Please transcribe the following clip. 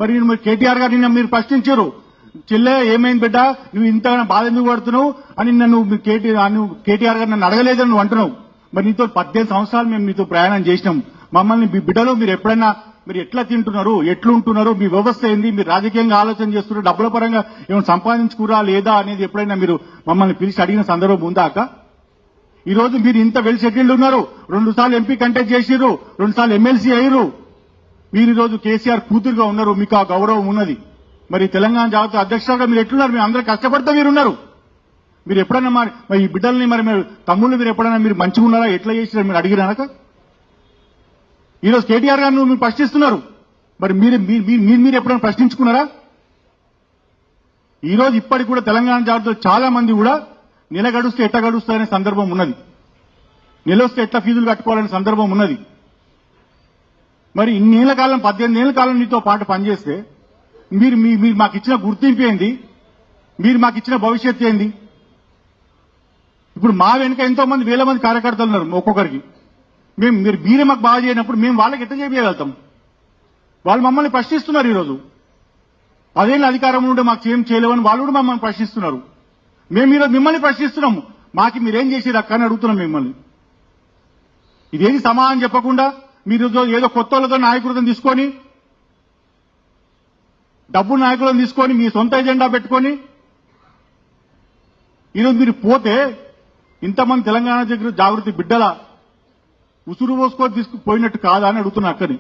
మరి కేటీఆర్ గారు నిన్న మీరు ప్రశ్నించారు, చెల్లె ఏమైంది బిడ్డ నువ్వు ఇంత బాధ ఎందుకు పడుతున్నావు అని నన్ను కేటీఆర్ గారు నన్ను అడగలేదని నువ్వు అంటున్నావు. మరి నీతో 18 సంవత్సరాలు మేము మీతో ప్రయాణం చేసినాం. మమ్మల్ని మీ బిడ్డలు మీరు ఎప్పుడైనా మీరు ఎట్లా తింటున్నారు, ఎట్లుంటున్నారు, మీ వ్యవస్థ ఏంది, మీరు రాజకీయంగా ఆలోచన చేస్తున్నారు, డబ్బుల పరంగా ఏమైనా సంపాదించుకురా లేదా అనేది ఎప్పుడైనా మీరు మమ్మల్ని పిలిచి అడిగిన సందర్భం ఉందా అక్క? ఈ రోజు మీరు ఇంత వెల్ సెటిల్డ్ ఉన్నారు, 2 సార్లు ఎంపీ కంటెస్ట్ చేసిర్రు, 2 సార్లు ఎమ్మెల్సీ అయ్యారు. మీరు ఈ రోజు కేసీఆర్ కూతురుగా ఉన్నారు, మీకు ఆ గౌరవం ఉన్నది. మరి తెలంగాణ జాతీయ అధ్యక్షులుగా మీరు ఎట్లున్నారు? మీరు అందరూ కష్టపడితే మీరున్నారు. మీరు ఎప్పుడైనా మరి ఈ బిడ్డల్ని మరి మీరు తమ్ముళ్ళు మీరు ఎప్పుడైనా మీరు మంచిగా ఉన్నారా, ఎట్లా చేసినారు మీరు అడిగినాక? ఈరోజు కేటీఆర్ గారు మీరు ప్రశ్నిస్తున్నారు, మరి మీరు ఎప్పుడైనా ప్రశ్నించుకున్నారా? ఈ రోజు ఇప్పటికి కూడా తెలంగాణ జాతీయులు చాలా మంది కూడా నెల గడుస్తే ఎట్లా గడుస్తాయనే సందర్భం ఉన్నది, నెల వస్తే ఎట్లా ఫీజులు కట్టుకోవాలనే సందర్భం ఉన్నది. మరి ఇన్నేళ్ల కాలం 18 ఏళ్ల కాలం నీతో పాటు పనిచేస్తే మీరు మాకు ఇచ్చిన గుర్తింపు ఏంది, మీరు మాకు ఇచ్చిన భవిష్యత్తు ఏంది? ఇప్పుడు మా వెనుక ఎంతో మంది వేల మంది కార్యకర్తలు ఉన్నారు. ఒక్కొక్కరికి మీరే మాకు బాగా చేయనప్పుడు మేము వాళ్ళకి ఎట్లా చేయగలుగుతాం? వాళ్ళు మమ్మల్ని ప్రశ్నిస్తున్నారు. ఈరోజు 10 ఏళ్ళ అధికారంలో ఉంటే మాకు ఏం చేయలేవని వాళ్ళు కూడా మమ్మల్ని ప్రశ్నిస్తున్నారు. మేము ఈరోజు మిమ్మల్ని ప్రశ్నిస్తున్నాము, మాకు మీరేం చేసేది అక్క అని అడుగుతున్నాం మిమ్మల్ని. ఇదేది సమాధానం చెప్పకుండా మీరు ఏదో కొత్త వాళ్ళతో నాయకులను తీసుకొని, డబ్బు నాయకులను తీసుకొని మీ సొంత ఎజెండా పెట్టుకొని ఈరోజు మీరు పోతే ఇంతమంది తెలంగాణ జాగృతి బిడ్డల ఉసురు పోసుకొని తీసుకుపోయినట్టు కాదా అని అడుగుతున్నా అక్కని.